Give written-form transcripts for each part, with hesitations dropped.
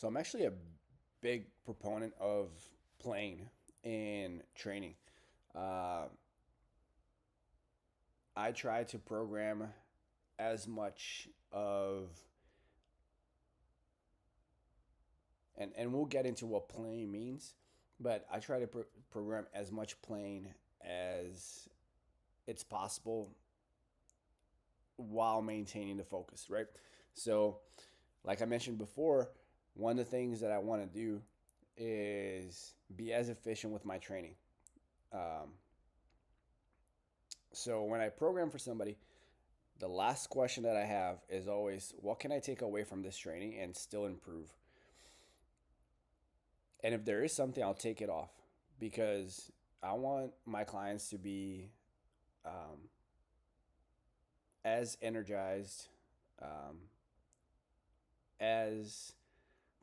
So I'm actually a big proponent of playing in training. Uh, I try to program as much of, and we'll get into what playing means, but I try to program as much playing as it's possible while maintaining the focus, right? So, like I mentioned before, one of the things that I want to do is be as efficient with my training. Um, so when I program for somebody, the last question that I have is always, what can I take away from this training and still improve? And if there is something, I'll take it off because I want my clients to be um, as energized, um, as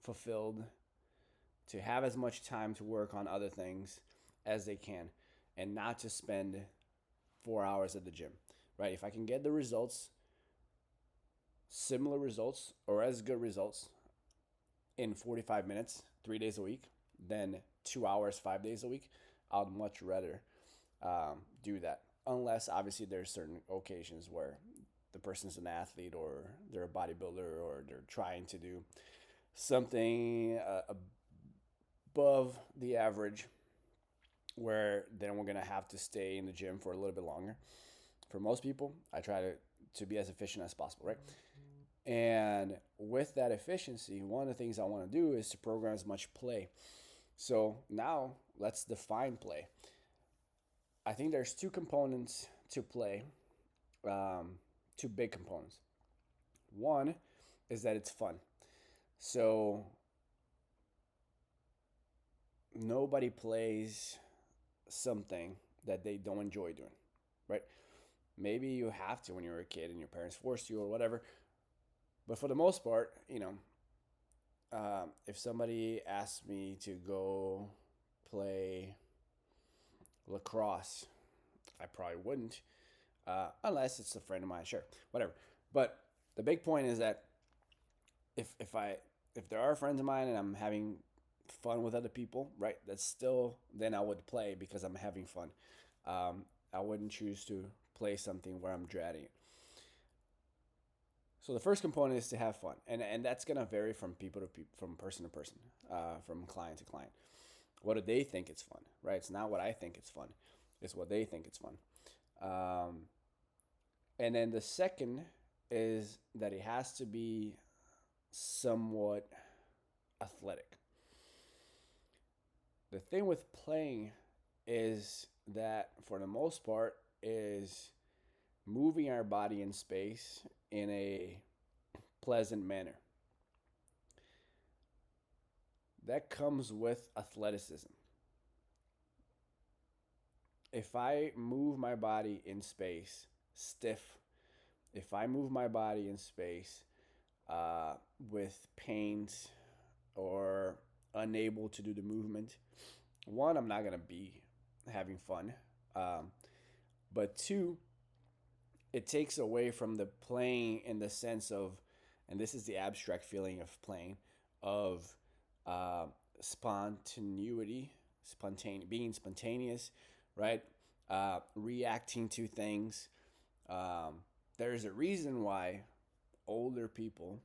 fulfilled, to have as much time to work on other things as they can, and not to spend 4 hours at the gym, right? If I can get the results, similar results, or as good results in 45 minutes, 3 days a week, than 2 hours, 5 days a week, I'd much rather do that. Unless obviously there's certain occasions where the person's an athlete or they're a bodybuilder or they're trying to do something above the average where then we're gonna have to stay in the gym for a little bit longer. For most people, I try to be as efficient as possible, right? And with that efficiency, one of the things I want to do is to program as much play. So now let's define play. I think there's two components to play, um, two big components. One is that it's fun. So nobody plays something that they don't enjoy doing, right? Maybe you have to when you were a kid and your parents forced you or whatever. But for the most part, if somebody asked me to go play lacrosse, I probably wouldn't, unless it's a friend of mine. Sure, whatever. But the big point is that if there are friends of mine and I'm having fun with other people, right? That's still then I would play because I'm having fun. I wouldn't choose to play something where I'm dreading it. So the first component is to have fun, and that's gonna vary from people to people, from person to person, from client to client. What do they think it's fun, right? It's not what I think it's fun; it's what they think it's fun. Um, and then the second is that it has to be somewhat athletic. The thing with playing is that for the most part is moving our body in space in a pleasant manner. That comes with athleticism. If I move my body in space stiff, if I move my body in space uh, with pains or unable to do the movement, one, I'm not going to be having fun. Um, but two, it takes away from the playing in the sense of, and this is the abstract feeling of playing, of uh, spontaneity, being spontaneous, right? Reacting to things. Um, there's a reason why older people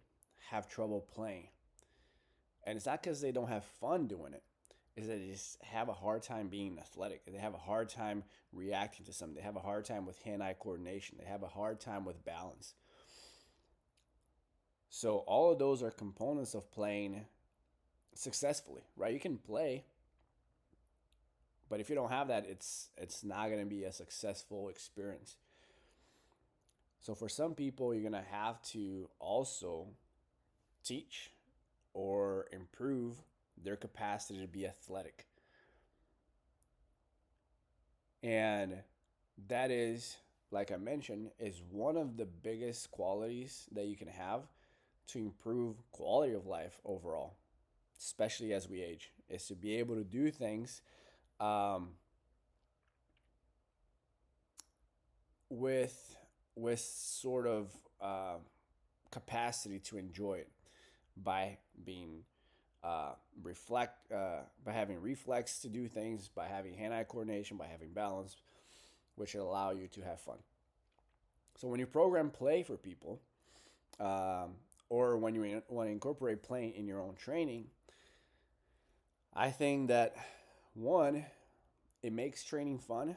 have trouble playing, and it's not because they don't have fun doing it. Is that they just have a hard time being athletic. They have a hard time reacting to something. They have a hard time with hand-eye coordination. They have a hard time with balance. So all of those are components of playing successfully, right? You can play, but if you don't have that, it's not going to be a successful experience. So for some people, you're going to have to also teach or improve their capacity to be athletic. And that is, like I mentioned, is one of the biggest qualities that you can have to improve quality of life overall, especially as we age, is to be able to do things um, with sort of capacity to enjoy it by being uh, reflect by having reflex to do things, by having hand-eye coordination, by having balance, which will allow you to have fun. So when you program play for people, um, or when you want to incorporate playing in your own training, I think that one, it makes training fun.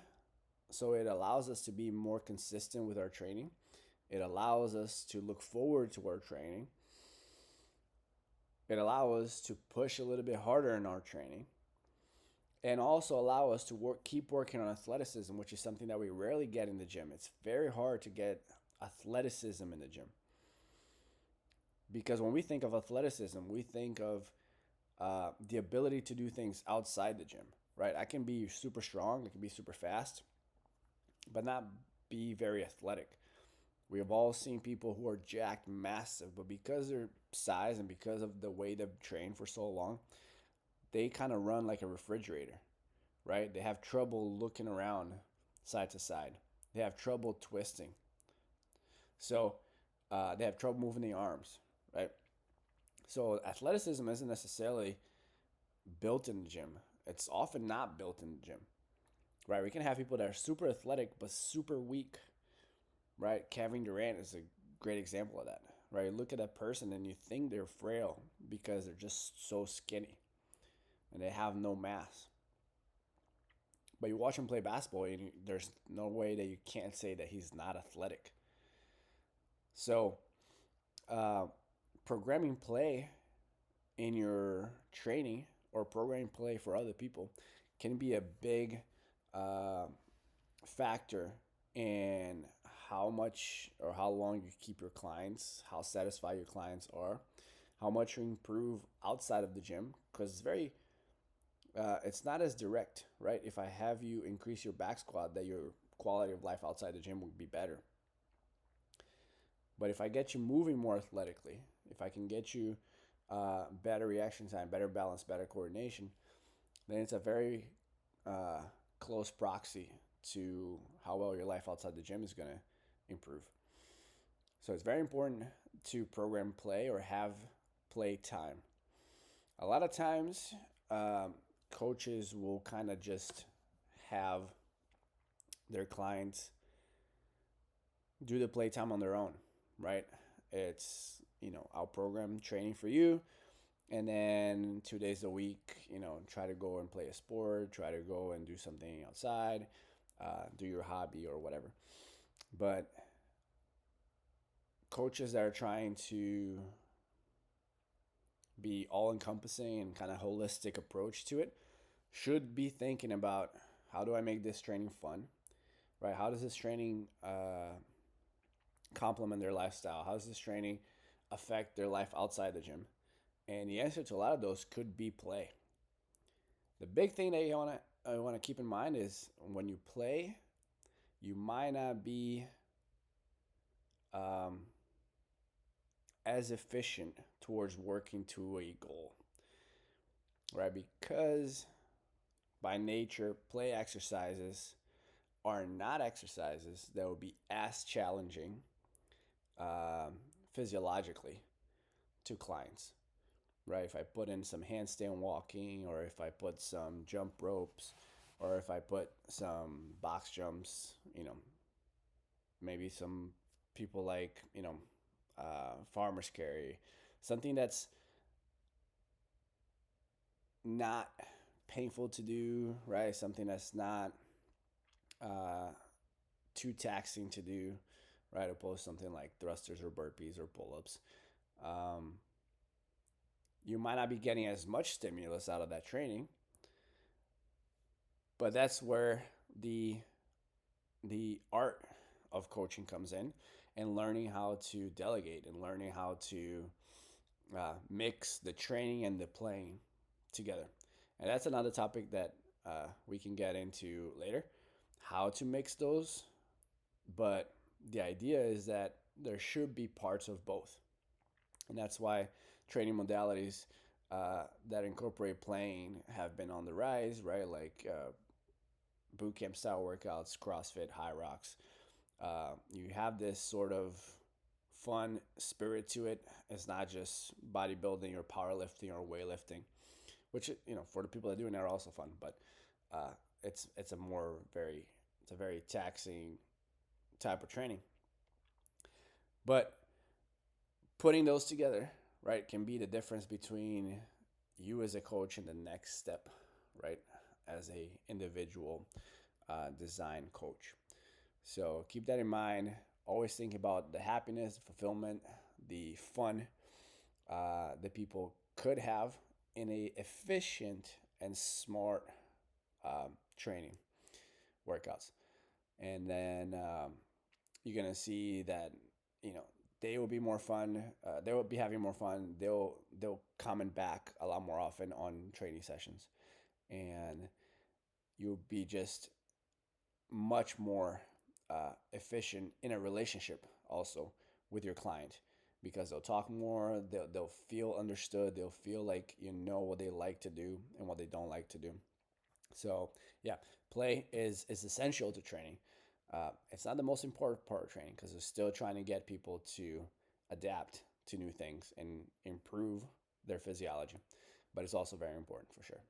So it allows us to be more consistent with our training. It allows us to look forward to our training. It allows us to push a little bit harder in our training, and also allow us to keep working on athleticism, which is something that we rarely get in the gym. It's very hard to get athleticism in the gym, because when we think of athleticism, we think of the ability to do things outside the gym, right? I can be super strong, I can be super fast, but not be very athletic. We have all seen people who are jacked, massive, but because of their size and because of the way they've trained for so long, they kind of run like a refrigerator, right? They have trouble looking around side to side. They have trouble twisting. So they have trouble moving the arms, right? So athleticism isn't necessarily built in the gym. It's often not built in the gym, right? We can have people that are super athletic but super weak, right? Kevin Durant is a great example of that, right? Look at that person and you think they're frail because they're just so skinny and they have no mass. But you watch him play basketball, and there's no way that you can't say that he's not athletic. So, uh, programming play in your training or programming play for other people can be a big uh, factor in how much or how long you keep your clients, how satisfied your clients are, how much you improve outside of the gym, because it's not as direct, right? If I have you increase your back squat, that your quality of life outside the gym would be better. But if I get you moving more athletically, if I can get you better reaction time, better balance, better coordination, then it's a very uh, close proxy to how well your life outside the gym is going to improve. So it's very important to program play or have play time. A lot of times, coaches will kind of just have their clients do the play time on their own, right? It's, I'll program training for you, and then 2 days a week, try to go and play a sport, try to go and do something outside, do your hobby or whatever. But coaches that are trying to be all encompassing and kind of holistic approach to it should be thinking about, how do I make this training fun, right? How does this training complement their lifestyle? How does this training affect their life outside the gym? And the answer to a lot of those could be play. The big thing that you want to keep in mind is, when you play, you might not be as efficient towards working to a goal, right? Because by nature, play exercises are not exercises that would be as challenging physiologically to clients, right? If I put in some handstand walking, or if I put some jump ropes, or if I put some box jumps, maybe some people like, farmer's carry, something that's not painful to do, right? Something that's not uh, too taxing to do, right? Opposed to something like thrusters or burpees or pull-ups. You might not be getting as much stimulus out of that training, but that's where the art of coaching comes in, and learning how to delegate and learning how to mix the training and the playing together. And that's another topic that we can get into later, how to mix those. But the idea is that there should be parts of both. And that's why training modalities that incorporate playing have been on the rise, right? Like boot camp style workouts, CrossFit, High Rocks. You have this sort of fun spirit to it. It's not just bodybuilding or powerlifting or weightlifting, which, for the people that do it are also fun. But uh, it's a more very it's a very taxing type of training. But putting those together, right, can be the difference between you as a coach and the next step, right, as a individual design coach. So keep that in mind. Always think about the happiness, the fulfillment, the fun that people could have in a efficient and smart training workouts. And then you're gonna see that they will be more fun. They will be having more fun. They'll comment back a lot more often on training sessions, and you'll be just much more efficient in a relationship also with your client, because they'll talk more. They'll feel understood. They'll feel like you know what they like to do and what they don't like to do. So yeah, play is essential to training. It's not the most important part of training, because it's still trying to get people to adapt to new things and improve their physiology, but it's also very important for sure.